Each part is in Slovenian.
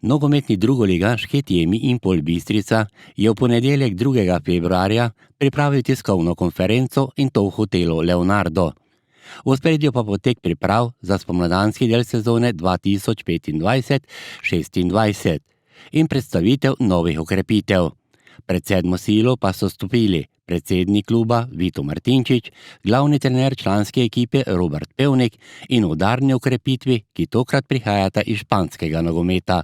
Nogometni drugoligaš Hetjemi Impol Bistrica je v ponedeljek 2. februarja pripravil tiskovno konferenco in to v hotelu Leonardo. V ospredju pa potek priprav za spomladanski del sezone 2025-26 in predstavitev novih okrepitev. Pred sedmo silo pa so stopili predsednik kluba Vito Martinčič, glavni trener članske ekipe Robert Pevnik in udarni okrepitvi, ki tokrat prihajata iz španskega nogometa.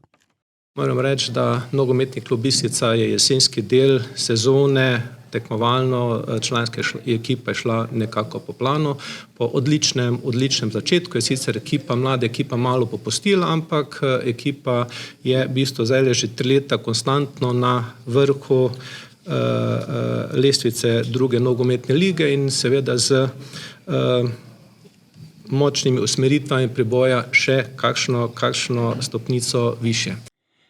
Moram reči, da nogometni klub Bistrica je jesenski del sezone, tekmovalno članska ekipa je šla nekako po planu. Po odličnem začetku je sicer mlada ekipa malo popustila, ampak ekipa je v bistvu zdaj že 3 leta konstantno na vrhu lestvice druge nogometne lige in seveda z močnimi usmeritvami preboja še kakšno stopnico više.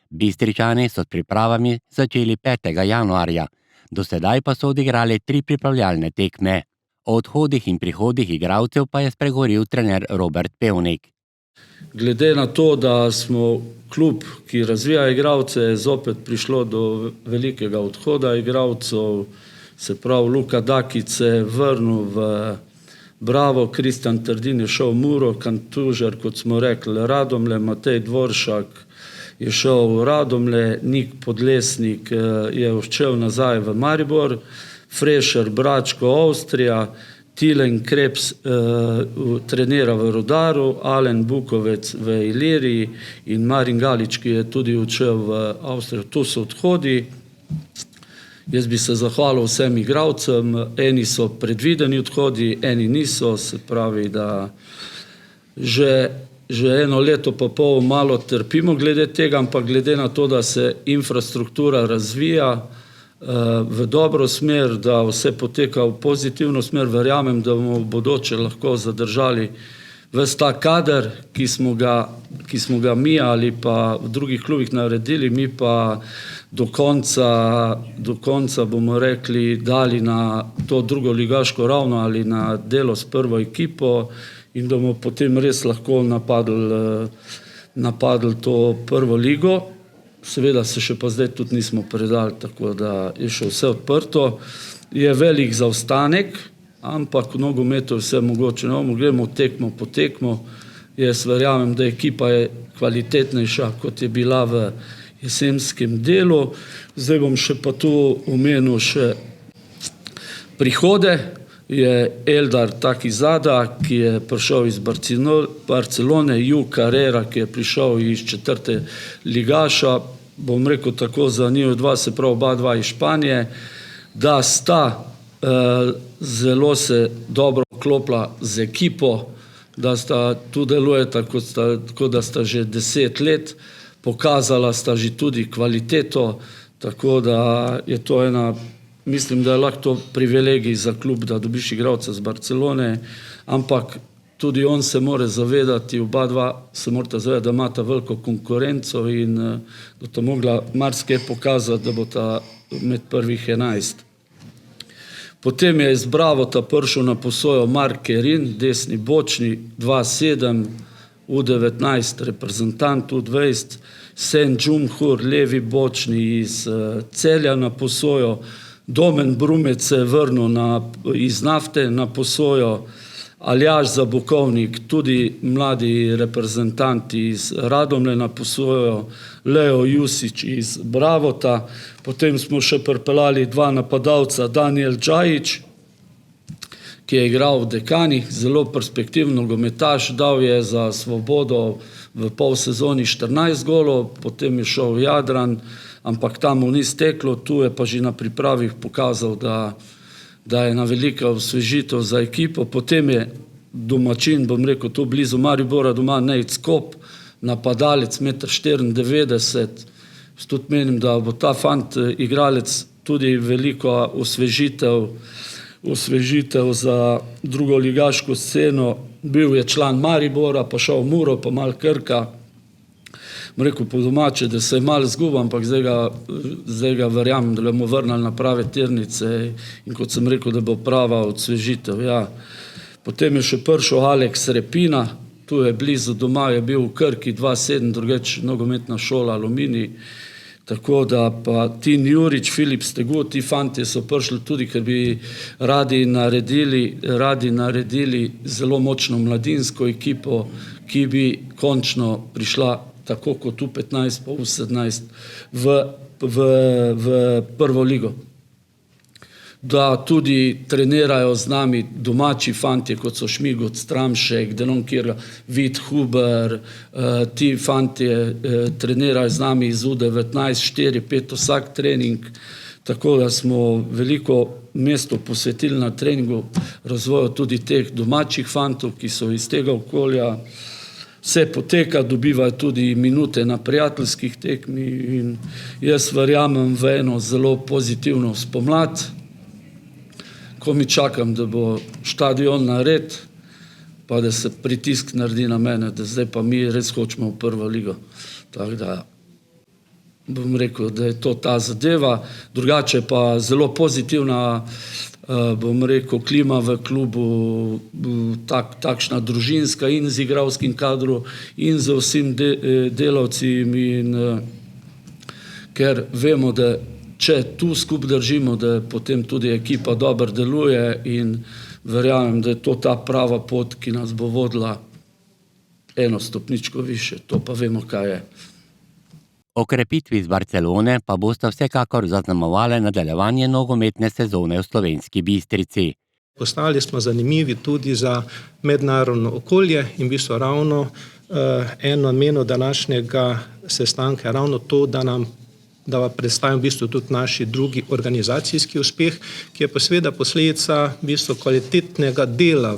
Bistričani so s pripravami začeli 5. januarja. Do sedaj pa so odigrali 3 pripravljalne tekme. O odhodih in prihodih igralcev pa je spregovoril trener Robert Pevnik. Glede na to, da smo klub, ki razvija igralce, je zopet prišlo do velikega odhoda igralcev, se pravi Luka Dakić se je vrnil v Bravo, Kristjan Trdin je šel v Muro, Kantužar, kot smo rekli, Radomlje, Matej Dvoršak je šel v Radomlje, Nik Podlesnik je odšel nazaj v Maribor, Frešer, Bračko, Avstrija, Tilen Krebs trenira v Rudaru, Alen Bukovec v Iliriji in Marin Galič, ki je tudi odšel v Avstrijo. To so odhodi. Jaz bi se zahvalil vsem igralcem, eni so predvideni odhodi, eni niso, se pravi, da že 1 leto pa pol malo trpimo glede tega, ampak glede na to, da se infrastruktura razvija v dobro smer, da vse poteka v pozitivno smer, verjamem, da bomo v bodoče lahko zadržali ves ta kader, ki smo ga mi ali pa v drugih klubih naredili, mi pa do konca bomo rekli, dali na to drugo ligaško ravno ali na delo s prvo ekipo in da bomo potem res lahko napadli to prvo ligo. Seveda se še pa zdaj tudi nismo predali, tako da je še vse odprto. Je velik zaostanek, ampak v nogometu je vse mogoče. Gremo tekmo po tekmo. Jaz verjamem, da ekipa je kvalitetnejša, kot je bila v jesenskem delu. Zdaj bom še pa tu omenil še prihode. Je Eldar Takizada, ki je prišel iz Barcelone, Ju Carrera, ki je prišel iz 4. ligaša, bom rekel tako za njih dva, se pravi oba dva iz Španije, da sta zelo se dobro vklopila z ekipo, da sta tu delujeta, kot da sta že 10 let, pokazala sta že tudi kvaliteto, tako da je to mislim, da je lahko to privilegij za klub, da dobiš igralca z Barcelone, ampak tudi on se mora zavedati, oba dva se morata zavedati, da imata veliko konkurenco in da bosta mogla marsikaj pokazati, da bosta med prvih 11. Potem je iz Bravota prišel na posojo Mark Kerin, desni bočni, 2-7, U19 reprezentant, U20, Sen Džumhur, levi bočni iz Celja na posojo, Domen Brumec se je vrnil iz Nafte na posojo, Aljaž Zabukovnik, tudi mladi reprezentant iz Radomlje na posojo, Leo Jusić iz Bravota, potem smo še pripeljali 2 napadalca, Daniel Džajić, ki je igral v Dekanih, zelo perspektivni nogometaš, dal je za Svobodo v pol sezoni 14 golov, potem je šel v Jadran, ampak tam mu ni steklo, tu je pa že na pripravih pokazal, da je ena velika osvežitev za ekipo. Potem je domačin, bom rekel, tu blizu Maribora doma Nejc Kop, napadalec 1,94 m. Tudi menim, da bo ta fant igralec tudi veliko osvežitev za drugoligaško sceno. Bil je član Maribora, pa šel v Muro, pa malo Krka. Bom rekel po domače, da se je malo zgubil, ampak zdaj ga verjamem, da bomo vrnili na prave tirnice in kot sem rekel, da bo prava osvežitev. Ja. Potem je še prišel Aleks Repina, tu je blizu doma, je bil v Krki 2-7, drugače nogometna šola Aluminij. Tako da pa Tin Jurič, Filip Stegu, ti fantje so prišli tudi, ker bi radi naredili zelo močno mladinsko ekipo, ki bi končno prišla tako kot U15 pa U17 v prvo ligo. Da tudi trenirajo z nami domači fantje, kot so Šmigot, Stramšek, Delon Kirga, Vid Huber, ti fantje trenirajo z nami iz U19, 4-5 vsak trening, tako da smo veliko mesto posvetili na treningu razvoju tudi teh domačih fantov, ki so iz tega okolja. Vse poteka, dobivajo tudi minute na prijateljskih tekmi in jaz verjamem v eno zelo pozitivno spomlad, ko mi čakam, da bo štadion nared, pa da se pritisk naredi na mene, da zdaj pa mi res hočemo v prvo ligo. Tako da bom rekel, da je to ta zadeva. Drugače pa zelo pozitivna, bom rekel, klima v klubu, takšna družinska in z igralskim kadrom in z vsem delavci, ker vemo, da če tu skupaj držimo, da potem tudi ekipa dobro deluje in verjamem, da je to ta prava pot, ki nas bo vodila eno stopničko više. To pa vemo, kaj je. O krepitvi iz Barcelone pa bosta vsekakor zaznamovale nadaljevanje nogometne sezone v Slovenski Bistrici. Postali smo zanimivi tudi za mednarodno okolje in v bistvu ravno eno namen današnjega sestanka je ravno to, da vam predstavim v bistvu tudi naš drugi organizacijski uspeh, ki je pa seveda posledica v bistvu kvalitetnega dela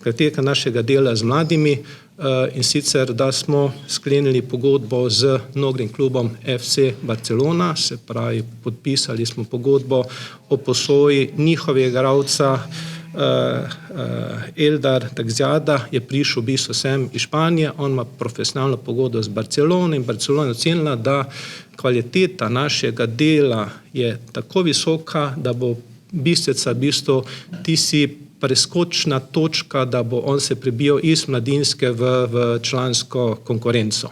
kvaliteta našega dela z mladimi, in sicer, da smo sklenili pogodbo z nogrim klubom FC Barcelona, se pravi, podpisali smo pogodbo o posoji njihovega igralca Eldar Takziada, je prišel v bistvu sem iz Španije, on ima profesionalno pogodbo z Barcelono in Barcelona je ocenila, da kvaliteta našega dela je tako visoka, da bo Bistrica v bistvu tisti preskočna točka, da bo on se prebijal iz mladinske v člansko konkurenco.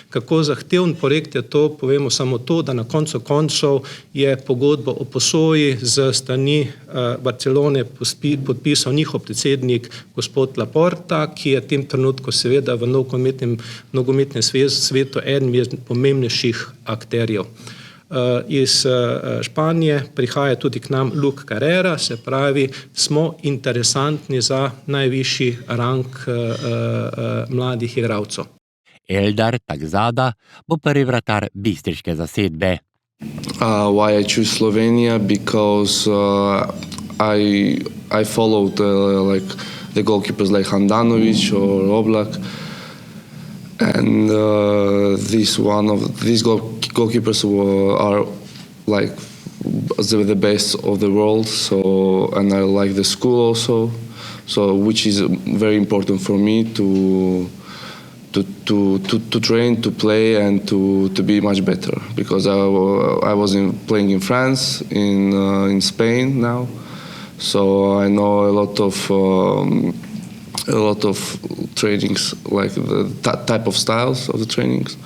Kako zahteven projekt je to, povemo samo to, da na koncu koncev je pogodbo o posoji z strani Barcelone podpisal njihov predsednik gospod Laporta, ki je v tem trenutku seveda v nogometnem svetu eden izmed pomembnejših akterjev. Iz Španije prihaja tudi k nam Luke Carrera, se pravi, smo interesantni za najvišji rang mladih igralcev. Eldar Takzada bo prvi vratar bistriške zasedbe. Why I choose Slovenia? Because I followed the goalkeepers like Handanovic or Oblak. And these goalkeepers are like the best of the world. And I like the school also, which is very important for me to train, to play, and to be much better. Because I was playing in France, in Spain now, so I know a lot of trainings, like the type of styles of the trainings,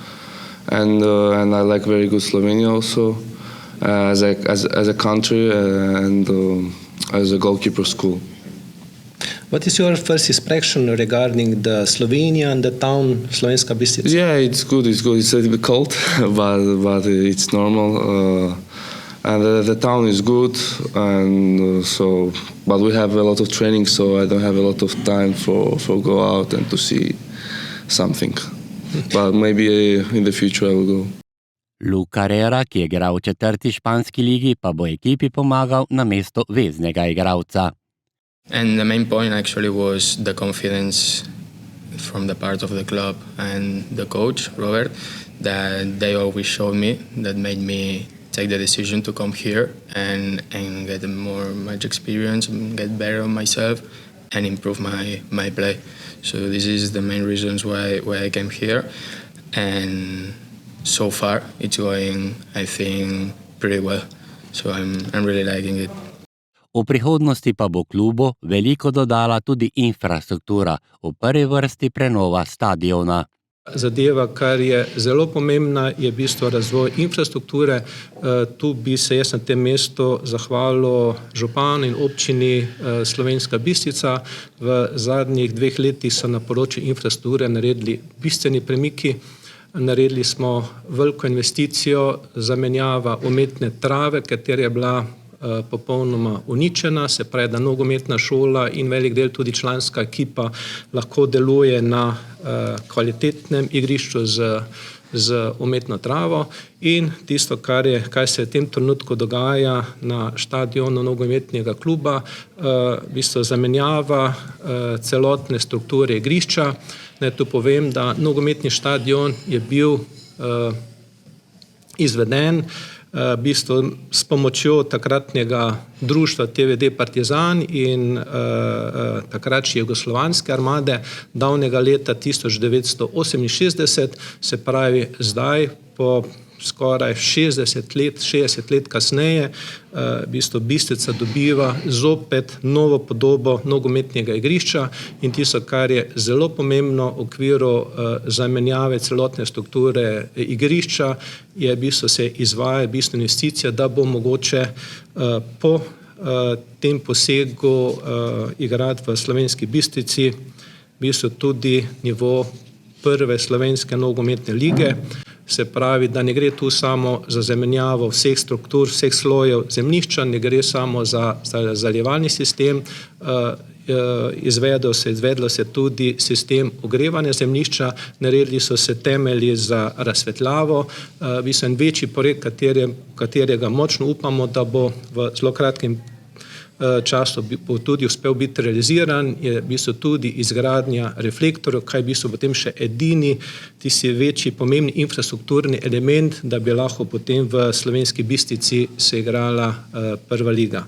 and I like very good Slovenia also as a country and as a goalkeeper school. What is your first impression regarding the Slovenia and the town Slovenska Bistrica? Yeah, it's good. It's good. It's a little bit cold, but it's normal. And the town is good, and but we have a lot of training, so I don't have a lot of time for go out and to see something. But maybe in the future I will go. Luke Carrera, ki je igral v 4. španski ligi, pa bo ekipi pomagal na mesto veznega igralca. And the main point actually was the confidence from the part of the club and the coach, Robert, that they always showed me, that made me take the decision to come here and get much experience, get better on myself and improve my play. So this is the main reasons why I came here, and so far it's going, I think, pretty well. So I'm really liking it. V prihodnosti pa bo klubu veliko dodala tudi infrastruktura, v prvi vrsti prenova stadiona. Zadeva, kar je zelo pomembna, je v bistvu razvoj infrastrukture. Tu bi se jaz na tem mestu zahvalil županu in občini Slovenska Bistrica. V zadnjih 2 letih so na področju infrastrukture naredili bistveni premiki. Naredili smo veliko investicijo, zamenjava umetne trave, katera je bila popolnoma uničena, se pravi, da nogometna šola in velik del tudi članska ekipa lahko deluje na kvalitetnem igrišču z umetno travo in tisto, kar se v tem trenutku dogaja na štadionu nogometnega kluba, v bistvu zamenjava celotne strukture igrišča. Naj tu povem, da nogometni štadion je bil izveden v bistvu s pomočjo takratnega društva TVD Partizan in takrat jugoslovanske armade davnega leta 1968, se pravi zdaj po skoraj 60 let kasneje, v bistvu Bistrica dobiva zopet novo podobo nogometnega igrišča in tisto, kar je zelo pomembno v okviru zamenjave celotne strukture igrišča, je v bistvu se izvaja investicija, da bo mogoče po tem posegu igrati v Slovenski Bistrici v bistvu tudi nivo prve slovenske nogometne lige. Se pravi, da ne gre tu samo za zamenjavo vseh struktur, vseh slojev zemljišča, ne gre samo za zaljevalni sistem, izvedlo se tudi sistem ogrevanja zemljišča, naredili so se temelji za razsvetljavo, en večji projekt, katerega močno upamo, da bo v zelo kratkem času bo tudi uspel biti realiziran, je v bistvu tudi izgradnja reflektorjev, kaj je v bistvu potem še edini, tisti večji pomembni infrastrukturni element, da bi lahko potem v Slovenski Bistrici se igrala prva liga.